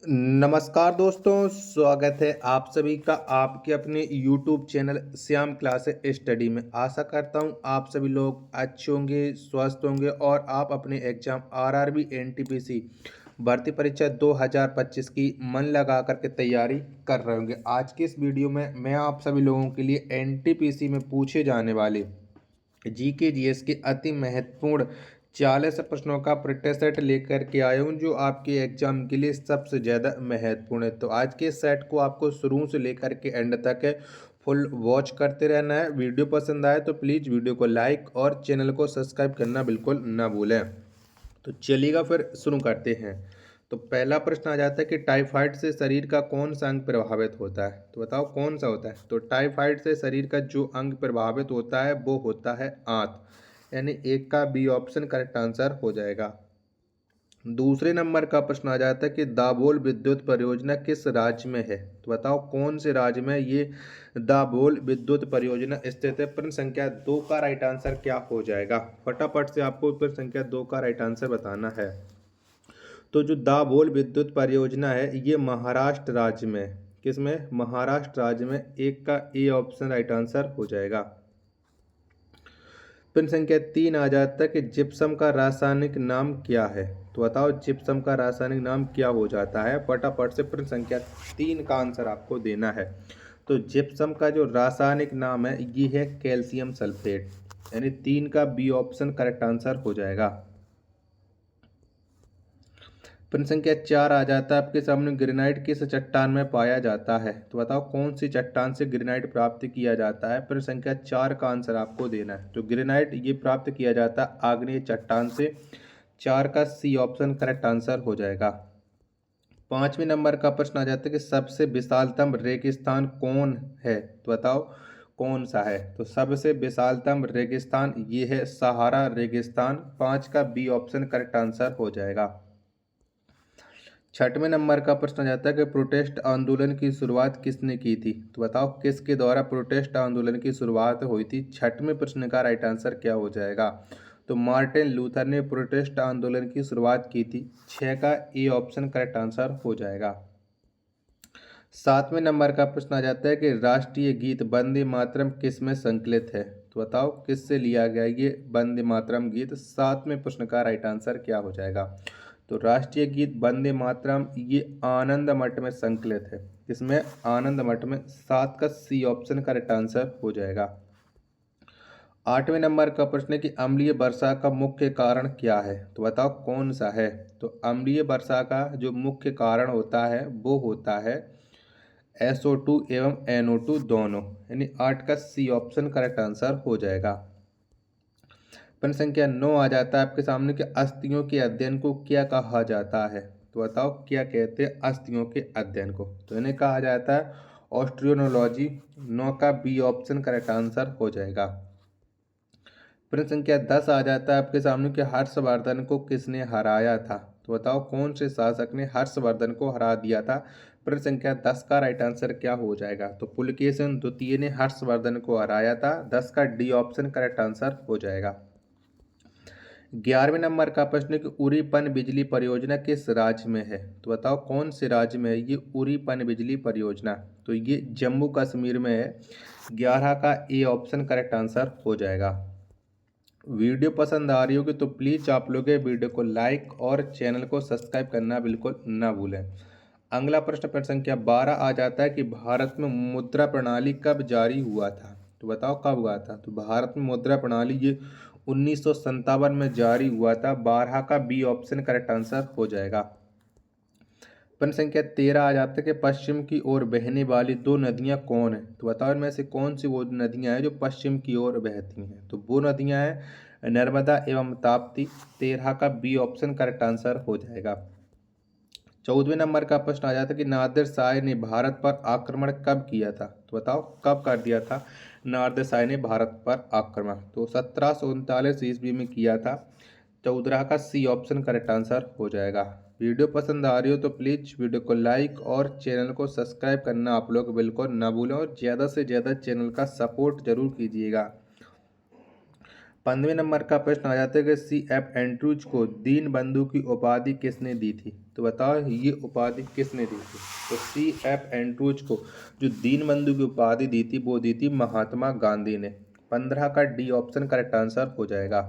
नमस्कार दोस्तों, स्वागत है आप सभी का आपके अपने YouTube channel Shyam class study में। आशा करता हूँ आप सभी लोग अच्छे होंगे, स्वस्थ होंगे और आप अपने एग्जाम आरआरबी एनटीपीसी भर्ती परीक्षा 2025 की मन लगा करके तैयारी कर रहे होंगे। आज के इस वीडियो में मैं आप सभी लोगों के लिए एनटीपीसी में पूछे जाने वाले जीके जीएस के अति महत्वपूर्ण 40 प्रश्नों का प्रिंटेड सेट लेकर के आया हूँ जो आपके एग्जाम के लिए सबसे ज़्यादा महत्वपूर्ण है। तो आज के सेट को आपको शुरू से लेकर के एंड तक फुल वॉच करते रहना है। वीडियो पसंद आए तो प्लीज़ वीडियो को लाइक और चैनल को सब्सक्राइब करना बिल्कुल ना भूलें। तो चलिएगा फिर शुरू करते हैं। तो पहला प्रश्न आ जाता है कि टाइफाइड से शरीर का कौन सा अंग प्रभावित होता है। तो बताओ कौन सा होता है। तो टाइफाइड से शरीर का जो अंग प्रभावित होता है वो होता है आंत, यानी एक का बी ऑप्शन करेक्ट आंसर हो जाएगा। दूसरे नंबर का प्रश्न आ जाता है कि दाभोल विद्युत परियोजना किस राज्य में है। तो बताओ कौन से राज्य में ये दाभोल विद्युत परियोजना स्थित है। प्रश्न संख्या 2 का राइट आंसर क्या हो जाएगा। फटाफट से आपको प्रश्न संख्या 2 का राइट आंसर बताना है। तो जो दाभोल विद्युत परियोजना है ये महाराष्ट्र राज्य में, किसमें, महाराष्ट्र राज्य में। एक का ए ऑप्शन राइट आंसर हो जाएगा। प्रश्न संख्या 3 आ जाता है कि जिप्सम का रासायनिक नाम क्या है। तो बताओ जिप्सम का रासायनिक नाम क्या हो जाता है। फटाफट से प्रश्न संख्या 3 का आंसर आपको देना है। तो जिप्सम का जो रासायनिक नाम है ये है कैल्शियम सल्फेट, यानी 3 का बी ऑप्शन करेक्ट आंसर हो जाएगा। प्रश्न संख्या 4 आ जाता है आपके सामने, ग्रेनाइट किस चट्टान में पाया जाता है। तो बताओ कौन सी चट्टान से ग्रेनाइट प्राप्त किया जाता है। प्रश्न संख्या 4 का आंसर आपको देना है। तो ग्रेनाइट ये प्राप्त किया जाता है आग्नेय चट्टान से। 4 का सी ऑप्शन करेक्ट आंसर हो जाएगा। पांचवें नंबर का प्रश्न आ जाता है कि सबसे विशालतम रेगिस्तान कौन है। तो बताओ कौन सा है। तो सबसे विशालतम रेगिस्तान ये है सहारा रेगिस्तान। 5 का बी ऑप्शन करेक्ट आंसर हो जाएगा। छठवें नंबर का प्रश्न आ जाता है कि प्रोटेस्ट आंदोलन की शुरुआत किसने की थी। तो बताओ किसके द्वारा प्रोटेस्ट आंदोलन की शुरुआत हुई थी। छठवें प्रश्न का राइट आंसर क्या हो जाएगा। तो मार्टिन लूथर ने प्रोटेस्ट आंदोलन की शुरुआत की थी। 6 का ए ऑप्शन करेक्ट आंसर हो जाएगा। सातवें नंबर का प्रश्न आ जाता है कि राष्ट्रीय गीत वंदे मातरम किस में संकलित है। तो बताओ किससे लिया गया ये वंदे मातरम गीत। सातवें प्रश्न का राइट आंसर क्या हो जाएगा। तो राष्ट्रीय गीत वंदे मातरम ये आनंद मठ में संकलित है। इसमें आनंद मठ में। 7 का सी ऑप्शन का राइट आंसर हो जाएगा। आठवें नंबर का प्रश्न है कि अम्लीय वर्षा का मुख्य कारण क्या है। तो बताओ कौन सा है। तो अम्लीय वर्षा का जो मुख्य कारण होता है वो होता है SO2 एवं NO2 दोनों, यानी 8 का सी ऑप्शन करेक्ट आंसर हो जाएगा। प्रश्न संख्या 9 आ जाता है आपके सामने कि अस्थियों के अध्ययन को क्या कहा जाता है। तो बताओ क्या कहते हैं अस्थियों के अध्ययन को। तो इन्हें कहा जाता है ऑस्ट्रियोनोलॉजी। 9 का बी ऑप्शन करेक्ट आंसर हो जाएगा। प्रश्न संख्या 10 आ जाता है आपके सामने कि हर्षवर्धन को किसने हराया था। तो बताओ कौन से शासक ने हर्षवर्धन को हरा दिया था। प्रश्न संख्या 10 का राइट आंसर क्या हो जाएगा। तो पुलकेशिन द्वितीय ने हर्षवर्धन को हराया था। 10 का डी ऑप्शन करेक्ट आंसर हो जाएगा। 11वें नंबर का प्रश्न है कि उरी पन बिजली परियोजना किस राज्य में है। तो बताओ कौन से राज्य में है ये उरी पन बिजली परियोजना। तो ये जम्मू कश्मीर में है। 11 का ए ऑप्शन करेक्ट आंसर हो जाएगा। वीडियो पसंद आ रही होगी तो प्लीज़ आप लोग ये वीडियो को लाइक और चैनल को सब्सक्राइब करना बिल्कुल ना भूलें। अगला प्रश्न प्रश्न संख्या 12 आ जाता है कि भारत में मुद्रा प्रणाली कब जारी हुआ था। तो बताओ कब हुआ था। तो भारत में मुद्रा प्रणाली ये 1957 में जारी हुआ था। 12 का बी ऑप्शन करेक्ट आंसर हो जाएगा। प्रश्न संख्या 13 आ जाता है कि पश्चिम की ओर बहने वाली दो नदियां कौन है। तो बताओ इनमें से कौन सी वो नदियां हैं जो पश्चिम की ओर बहती हैं। तो वो नदियां हैं नर्मदा एवं ताप्ती। 13 का बी ऑप्शन करेक्ट आंसर हो जाएगा। 14वें नंबर का प्रश्न आ जाता है कि नादिर शाह ने भारत पर आक्रमण कब किया था। तो बताओ कब कर दिया था नादिर शाह ने भारत पर आक्रमण। तो 1739 ईस्वी में किया था। 14 का सी ऑप्शन करेक्ट आंसर हो जाएगा। वीडियो पसंद आ रही हो तो प्लीज़ वीडियो को लाइक और चैनल को सब्सक्राइब करना आप लोग बिल्कुल ना भूलें और ज़्यादा से ज़्यादा चैनल का सपोर्ट जरूर कीजिएगा। 15वें नंबर का प्रश्न आ जाता है कि सी एफ एंड्रूज को दीन बंधु की उपाधि किसने दी थी? तो बताओ ये उपाधि किसने दी थी? तो सी एफ एंड्रूज को जो दीन बंधु की उपाधि दी थी वो दी थी महात्मा गांधी ने। 15 का डी ऑप्शन करेक्ट आंसर हो जाएगा।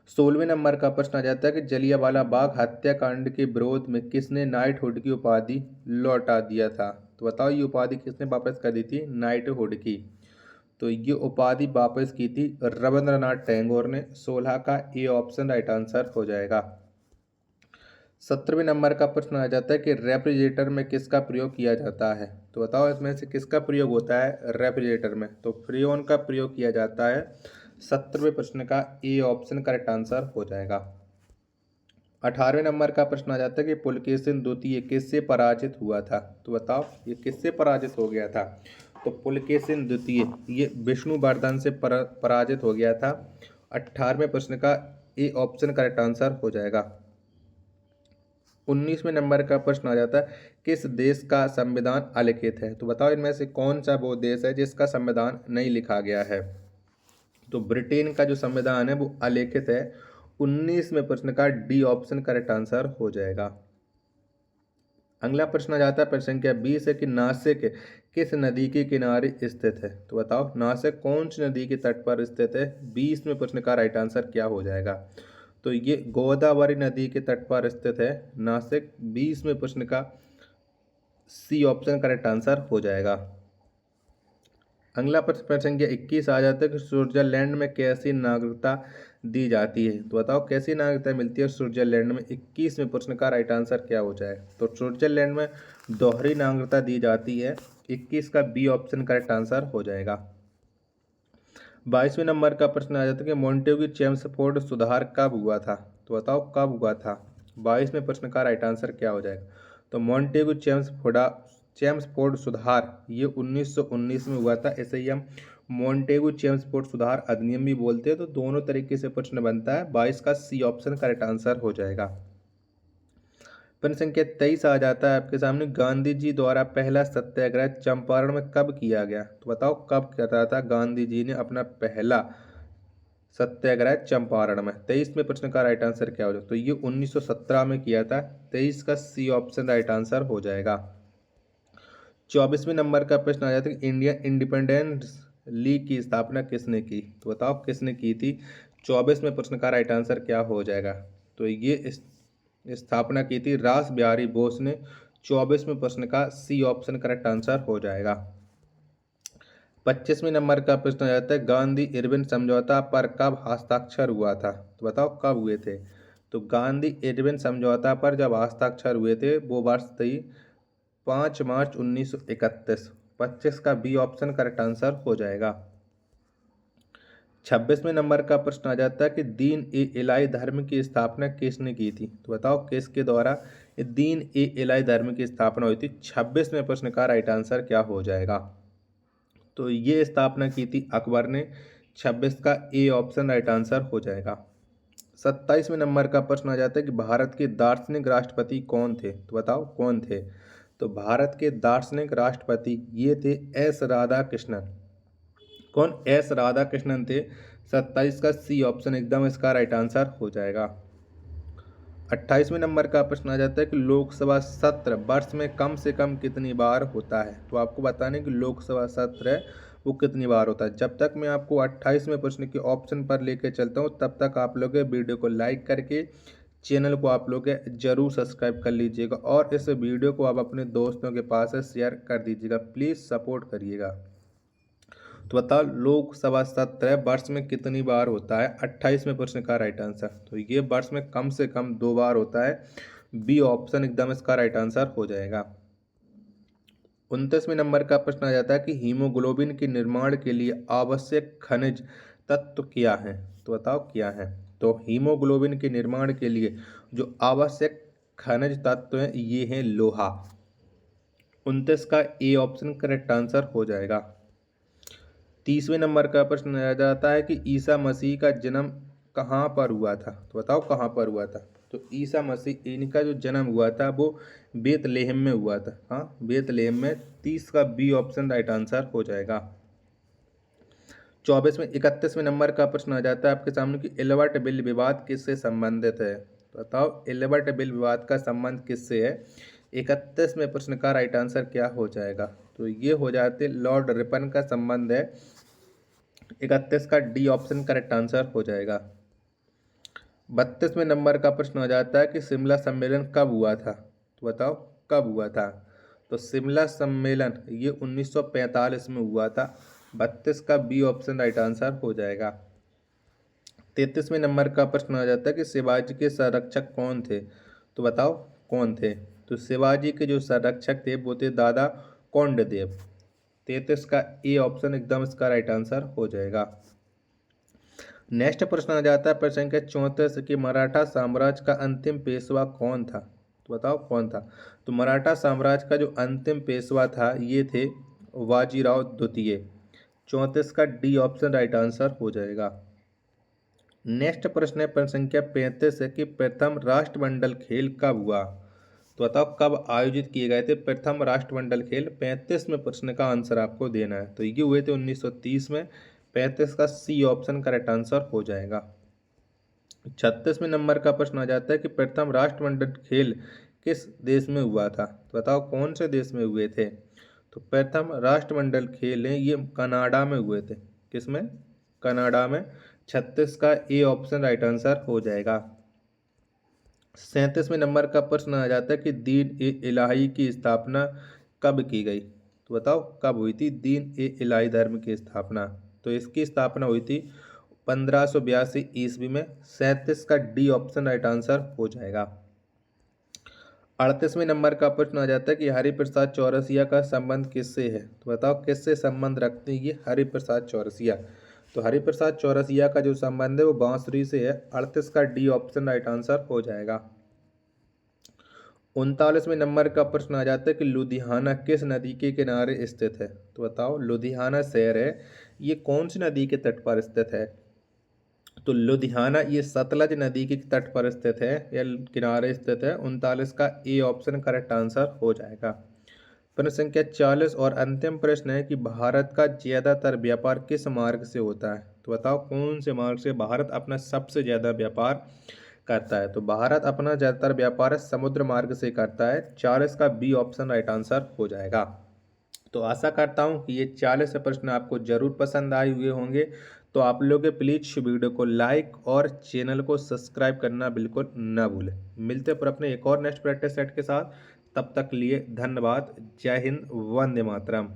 16वें नंबर का प्रश्न आ जाता है कि जलियांवाला बाग हत्याकांड के विरोध में किसने नाइटहुड की उपाधि लौटा दिया था? तो बताओ ये उपाधि किसने वापस कर दी थी नाइटहुड की? तो ये उपाधि वापस की थी रविंद्रनाथ टैगोर ने। 16 का ए ऑप्शन राइट आंसर हो जाएगा। 17वें नंबर का प्रश्न आ जाता है कि रेफ्रिजरेटर में किसका प्रयोग किया जाता है? तो बताओ इसमें से किसका प्रयोग होता है रेफ्रिजरेटर में? तो फ्रीऑन का प्रयोग किया जाता है। 17वें प्रश्न का ए ऑप्शन करेक्ट आंसर हो जाएगा। 18वें नंबर का प्रश्न आ जाता है कि पुलकेशिन द्वितीय किससे पराजित हुआ था? तो बताओ ये किससे पराजित हो गया था? तो पुलकेशिन द्वितीय ये विष्णुवर्धन से पराजित हो गया था। 18वें प्रश्न का ए ऑप्शन करेक्ट आंसर हो जाएगा। 19वें नंबर का प्रश्न आ जाता है किस देश का संविधान अलिखित है? तो बताओ इनमें से कौन सा वो देश है जिसका संविधान नहीं लिखा गया है? तो ब्रिटेन का जो संविधान है वो अलिखित है। 19वें प्रश्न का डी ऑप्शन करेक्ट आंसर हो जाएगा। अगला प्रश्न आ जाता है प्रश्न संख्या 20 है कि नासिक किस नदी के किनारे स्थित है? तो बताओ नासिक कौन सी नदी के तट पर स्थित है? 20वें प्रश्न का राइट आंसर क्या हो जाएगा? तो ये गोदावरी नदी के तट पर स्थित है नासिक। 20वें प्रश्न का सी ऑप्शन करेक्ट आंसर हो जाएगा। अगला प्रश्न संख्या 21 आ जाता है कि स्विट्जरलैंड में कैसी नागरिकता दी जाती है? तो बताओ कैसी नागरिकता मिलती है स्विट्जरलैंड में? 21वें प्रश्न का राइट आंसर क्या हो जाए? तो स्विट्जरलैंड में दोहरी नागरिकता दी जाती है। 21 का बी ऑप्शन करेक्ट आंसर हो जाएगा। 22वें नंबर का प्रश्न आ जाता है कि मोंटेग्यू चेम्सफोर्ड सुधार कब हुआ था? तो बताओ कब हुआ था? 22वें प्रश्न का राइट आंसर क्या हो जाएगा? तो मोंटेग्यू चेम्सफोर्ड सुधार ये 1919 में हुआ था। ऐसे ही हम मोंटेगू चेम्सफोर्ड सुधार अधिनियम भी बोलते हैं। तो दोनों तरीके से प्रश्न बनता है। 22 का सी ऑप्शन करेक्ट आंसर हो जाएगा। प्रश्न संख्या 23 आ जाता है आपके सामने गांधी जी द्वारा पहला सत्याग्रह चंपारण में कब किया गया? तो बताओ कब किया था गांधी जी ने अपना पहला सत्याग्रह चंपारण में? 23वें प्रश्न का राइट आंसर क्या हो जाएगा? तो ये 1917 में किया था। 23 का सी ऑप्शन राइट आंसर हो जाएगा। 24वें नंबर का प्रश्न आ जाता है कि इंडियन इंडिपेंडेंस लीग की स्थापना किसने की? तो बताओ किसने की थी? 24वें प्रश्न का राइट आंसर क्या हो जाएगा? तो ये स्थापना की थी रास बिहारी बोस ने। 24वें प्रश्न का सी ऑप्शन करेक्ट आंसर हो जाएगा। 25वें नंबर का प्रश्न आ जाता है गांधी इरविन समझौता पर कब हस्ताक्षर हुआ था? तो बताओ कब हुए थे? तो गांधी इरविन समझौता पर जब हस्ताक्षर हुए थे वो वर्ष थी 5 मार्च 1931। 25 का बी ऑप्शन करेक्ट आंसर हो जाएगा। 26वें नंबर का प्रश्न आ जाता है कि दीन ए इलाही धर्म की स्थापना किसने की थी? तो बताओ किसके द्वारा दीन ए इलाही धर्म की स्थापना हुई थी? 26वें प्रश्न का राइट आंसर क्या हो जाएगा? तो ये स्थापना की थी अकबर ने। 26 का ए ऑप्शन राइट आंसर हो जाएगा। 27वें नंबर का प्रश्न आ जाता है कि भारत के दार्शनिक राष्ट्रपति कौन थे? तो बताओ कौन थे? तो भारत के दार्शनिक राष्ट्रपति ये थे एस राधाकृष्णन। कौन? एस राधाकृष्णन थे। 27 का सी ऑप्शन एकदम इसका राइट आंसर हो जाएगा। 28वें नंबर का प्रश्न आ जाता है कि लोकसभा सत्र वर्ष में कम से कम कितनी बार होता है? तो आपको बताने कि लोकसभा सत्र है वो कितनी बार होता है। जब तक मैं आपको 28वें प्रश्न के ऑप्शन पर लेकर चलता हूँ तब तक आप लोग वीडियो को लाइक करके चैनल को आप लोग जरूर सब्सक्राइब कर लीजिएगा और इस वीडियो को आप अपने दोस्तों के पास शेयर कर दीजिएगा। प्लीज़ सपोर्ट करिएगा। तो बताओ लोकसभा सत्र वर्ष में कितनी बार होता है? 28वें प्रश्न का राइट आंसर। तो ये वर्ष में कम से कम 2 बार होता है। बी ऑप्शन एकदम इसका राइट आंसर हो जाएगा। 29वें नंबर का प्रश्न आ जाता है कि हीमोग्लोबिन के निर्माण के लिए आवश्यक खनिज तत्व क्या है? तो बताओ क्या है? तो हीमोग्लोबिन के निर्माण के लिए जो आवश्यक खनिज तत्व हैं ये हैं लोहा। 29 का ए ऑप्शन करेक्ट आंसर हो जाएगा। 30वें नंबर का प्रश्न आ जाता है कि ईसा मसीह का जन्म कहाँ पर हुआ था? तो बताओ कहाँ पर हुआ था? तो ईसा मसीह इनका जो जन्म हुआ था वो बेतलेहम में हुआ था। हाँ बेतलेहम में। 30 का बी ऑप्शन राइट आंसर हो जाएगा। 24वें 31वें नंबर का प्रश्न आ जाता है आपके सामने कि इल्बर्ट बिल विवाद किससे संबंधित है। तो बताओ इल्बर्ट बिल विवाद का संबंध किससे है। 31वें प्रश्न का राइट आंसर क्या हो जाएगा। तो ये हो जाते लॉर्ड रिपन का संबंध है। 31 का डी ऑप्शन करेक्ट आंसर हो जाएगा। 32वें नंबर का प्रश्न आ जाता है कि शिमला सम्मेलन कब हुआ था। तो बताओ कब हुआ था। तो शिमला सम्मेलन ये 1945 में हुआ था। 32 का बी ऑप्शन राइट आंसर हो जाएगा। 33वें नंबर का प्रश्न आ जाता है कि शिवाजी के संरक्षक कौन थे। तो बताओ कौन थे। तो शिवाजी के जो संरक्षक थे वो थे दादा कोंडदेव। 33 का ए ऑप्शन एकदम इसका राइट आंसर हो जाएगा। नेक्स्ट प्रश्न आ जाता है प्रश्न संख्या 34 कि मराठा साम्राज्य का अंतिम पेशवा कौन था। तो बताओ कौन था। तो मराठा साम्राज्य का जो अंतिम पेशवा था ये थे बाजीराव द्वितीय। 34 का डी ऑप्शन राइट आंसर हो जाएगा। नेक्स्ट प्रश्न है प्रश्न संख्या 35 है कि प्रथम राष्ट्रमंडल खेल कब हुआ। तो बताओ कब आयोजित किए गए थे प्रथम राष्ट्रमंडल खेल। 35वें प्रश्न का आंसर आपको देना है। तो ये हुए थे 1930 में। 35 का सी ऑप्शन करेक्ट आंसर हो जाएगा। 36वें नंबर का प्रश्न आ जाता है कि प्रथम राष्ट्रमंडल खेल किस देश में हुआ था। तो बताओ कौन से देश में हुए थे। तो प्रथम राष्ट्रमंडल खेल हैं ये कनाडा में हुए थे। किसमें। कनाडा में। 36 का ए ऑप्शन राइट आंसर हो जाएगा। 37वें नंबर का प्रश्न आ जाता है कि दीन ए इलाही की स्थापना कब की गई। तो बताओ कब हुई थी दीन ए इलाही धर्म की स्थापना। तो इसकी स्थापना हुई थी 1582 ईस्वी में। 37 का डी ऑप्शन राइट आंसर हो जाएगा। 38वें नंबर का प्रश्न आ जाता है कि हरिप्रसाद चौरसिया का संबंध किससे है। तो बताओ किससे संबंध रखते हैं ये हरिप्रसाद चौरसिया। तो हरिप्रसाद चौरसिया का जो संबंध है वो बांसुरी से है। 38 का डी ऑप्शन राइट आंसर हो जाएगा। 39वें नंबर का प्रश्न आ जाता है कि लुधियाना किस नदी के किनारे स्थित है। तो बताओ लुधियाना शहर है ये कौन सी नदी के तट पर स्थित है। तो लुधियाना ये सतलज नदी के तट पर स्थित है या किनारे स्थित है। 39 का ए ऑप्शन करेक्ट आंसर हो जाएगा। प्रश्न संख्या 40 और अंतिम प्रश्न है कि भारत का ज्यादातर व्यापार किस मार्ग से होता है। तो बताओ कौन से मार्ग से भारत अपना सबसे ज्यादा व्यापार करता है। तो भारत अपना ज्यादातर व्यापार समुद्र मार्ग से करता है। 40 का बी ऑप्शन राइट आंसर हो जाएगा। तो आशा करता हूँ कि ये 40 प्रश्न आपको जरूर पसंद आए हुए होंगे। तो आप लोग प्लीज़ वीडियो को लाइक और चैनल को सब्सक्राइब करना बिल्कुल ना भूलें। मिलते हैं पर अपने एक और नेक्स्ट प्रैक्टिस सेट के साथ। तब तक लिए धन्यवाद। जय हिंद। वंदे मातरम।